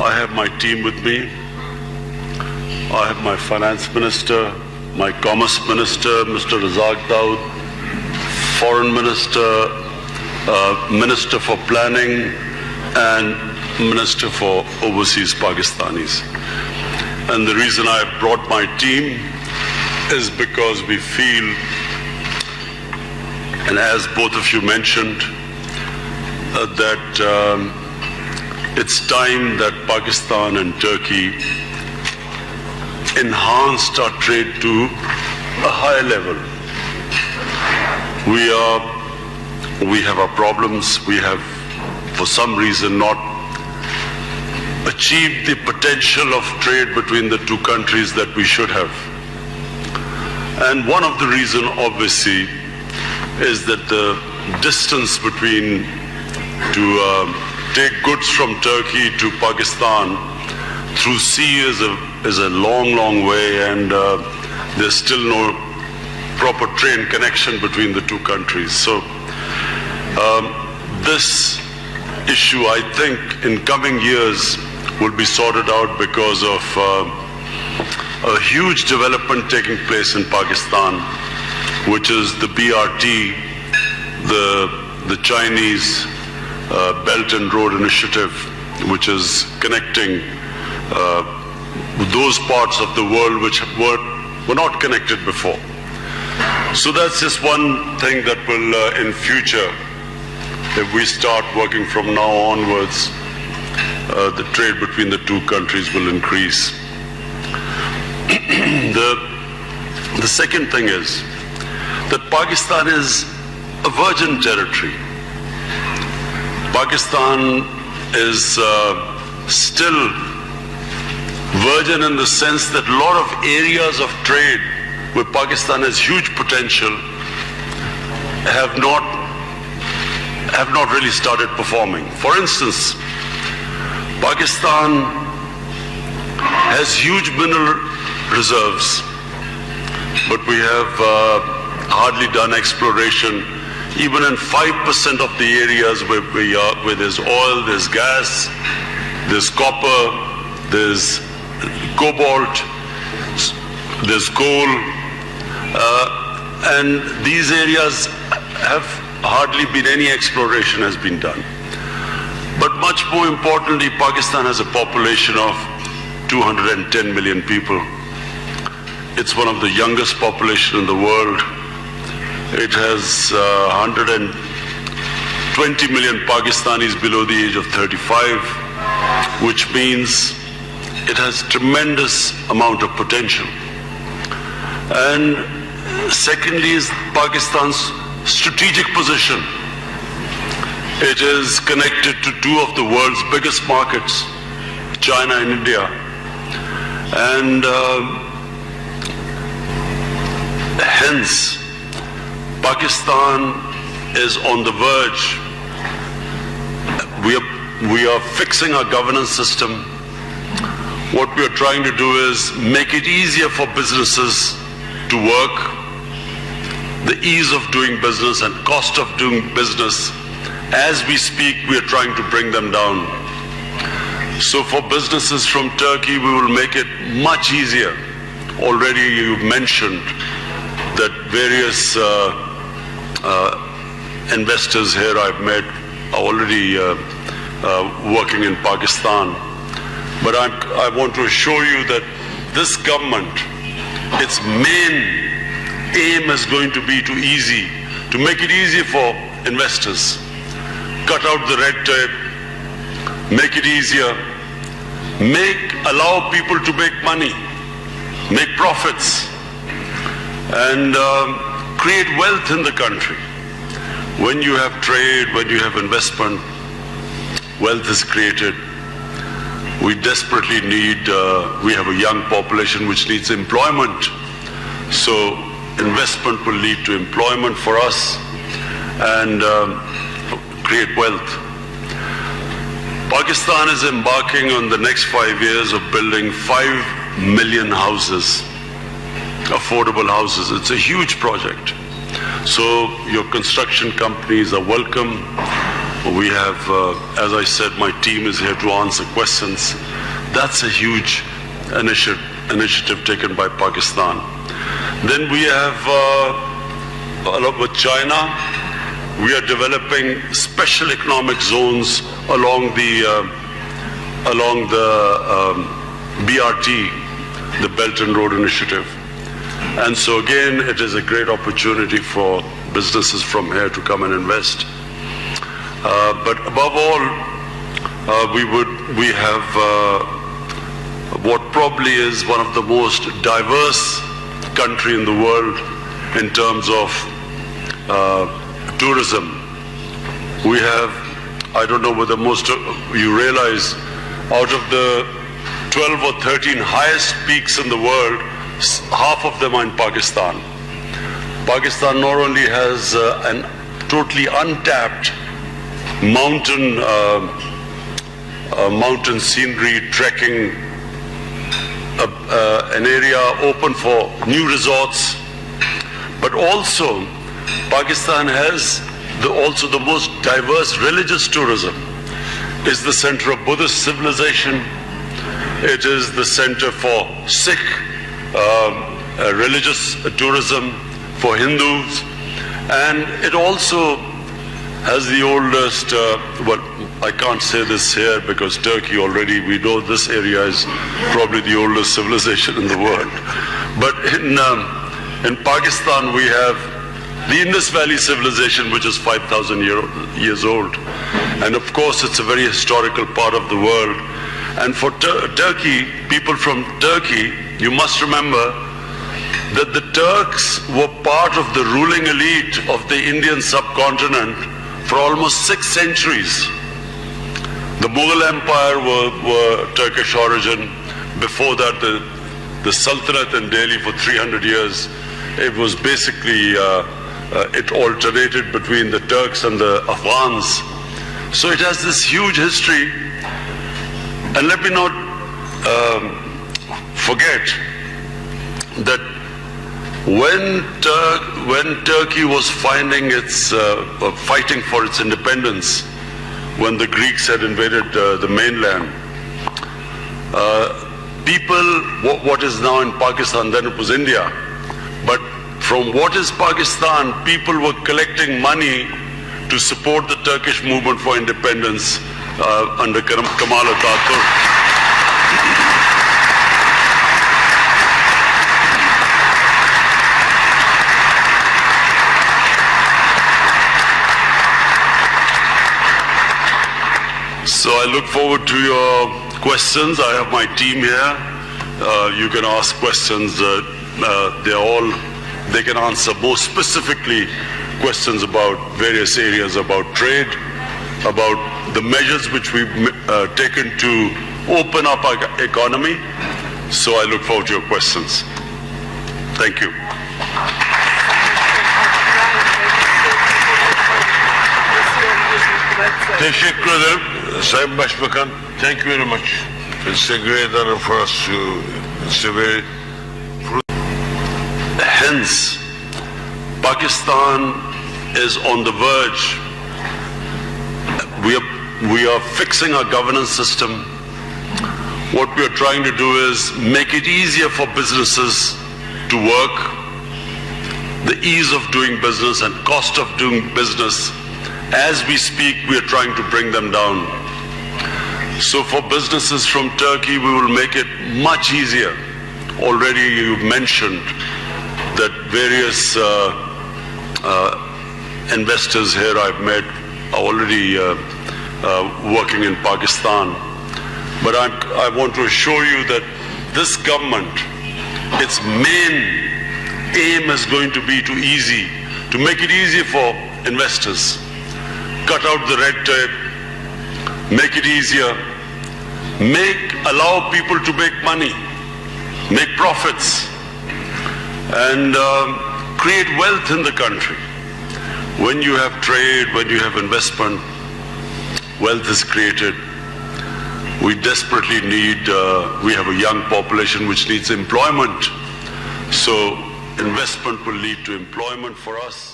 I have my team with me. I have my finance minister, my commerce minister, Mr. Razak Daud, foreign minister, minister for planning, and minister for overseas Pakistanis. And the reason I have brought my team is because we feel, and as both of you mentioned, that it's time that Pakistan and Turkey enhanced our trade to a higher level. We have our problems. We have, for some reason, not achieved the potential of trade between the two countries that we should have. And one of the reasons, obviously, is that the distance between to take goods from Turkey to Pakistan through sea is a long, long way, and there's still no proper train connection between the two countries. So this issue, I think, in coming years will be sorted out because of a huge development taking place in Pakistan, which is the BRT, the Chinese Belt and Road Initiative, which is connecting those parts of the world which were not connected before. So that's just one thing that will, in future, if we start working from now onwards, the trade between the two countries will increase. The second thing is that Pakistan is a virgin territory. Pakistan is still virgin in the sense that a lot of areas of trade where Pakistan has huge potential have not really started performing. For instance, Pakistan has huge mineral reserves, but we have hardly done exploration even in 5% of the areas where there's oil, there's gas, there's copper, there's cobalt, there's coal, and these areas have hardly been any exploration has been done. But much more importantly, Pakistan has a population of 210 million people. It's one of the youngest population in the world. It has 120 million Pakistanis below the age of 35, which means it has tremendous amount of potential. And secondly is Pakistan's strategic position. It is connected to two of the world's biggest markets, China and India. And hence, Pakistan is on the verge. We are fixing our governance system. What we are trying to do is make it easier for businesses to work. The ease of doing business and cost of doing business, as we speak, we are trying to bring them down. So for businesses from Turkey, we will make it much easier. Already you mentioned that various investors here I've met are already working in Pakistan. But I want to assure you that this government, its main aim is going to be to make it easy for investors. Cut out the red tape, make it easier, allow people to make money, make profits, and create wealth in the country. When you have trade, when you have investment, wealth is created. We desperately need, we have a young population which needs employment. So investment will lead to employment for us and create wealth. Pakistan is embarking on the next 5 years of building 5 million houses, affordable houses. It's a huge project. So your construction companies are welcome. We have, as I said, my team is here to answer questions. That's a huge initiative taken by Pakistan. Then we have, along with China, we are developing special economic zones along the BRT, the Belt and Road Initiative. And so again, it is a great opportunity for businesses from here to come and invest. But above all, we have what probably is one of the most diverse country in the world in terms of tourism. We have, I don't know whether most of you realize, out of the 12 or 13 highest peaks in the world, half of them are in Pakistan. Pakistan not only has an totally untapped mountain scenery, trekking, an area open for new resorts, but also Pakistan has also the most diverse religious tourism. It's the center of Buddhist civilization. It is the center for Sikh religious tourism, for Hindus, and it also has the oldest, well, I can't say this here because Turkey already, we know this area is probably the oldest civilization in the world. But in Pakistan we have the Indus Valley civilization, which is 5,000 years old. And of course it's a very historical part of the world. And for Turkey, people from Turkey, you must remember that the Turks were part of the ruling elite of the Indian subcontinent for almost 6 centuries. The Mughal Empire were Turkish origin. Before that, the Sultanate in Delhi for 300 years, it was basically, it alternated between the Turks and the Afghans. So it has this huge history. And let me not forget that when Turkey was fighting for its independence, when the Greeks had invaded the mainland, what is now in Pakistan, then it was India, but from what is Pakistan, people were collecting money to support the Turkish movement for independence under Kemal Atatürk. So I look forward to your questions. I have my team here. You can ask questions. They can answer more specifically questions about various areas, about trade, about the measures which we've taken to open up our economy. So I look forward to your questions. Thank you. Teşekkür ederim Sayın Başbakan. Thank you very much. It's a great honor for us to. It's a very. Hence, Pakistan is on the verge. We are fixing our governance system. What we are trying to do is make it easier for businesses to work. The ease of doing business and cost of doing business. As we speak, we are trying to bring them down. So for businesses from Turkey, we will make it much easier. Already you've mentioned that various investors here I've met are already working in Pakistan. But I want to assure you that this government, its main aim is going to be to make it easy for investors. Cut out the red tape, make it easier, allow people to make money, make profits, and create wealth in the country. When you have trade, when you have investment, wealth is created. We desperately need, we have a young population which needs employment. So investment will lead to employment for us.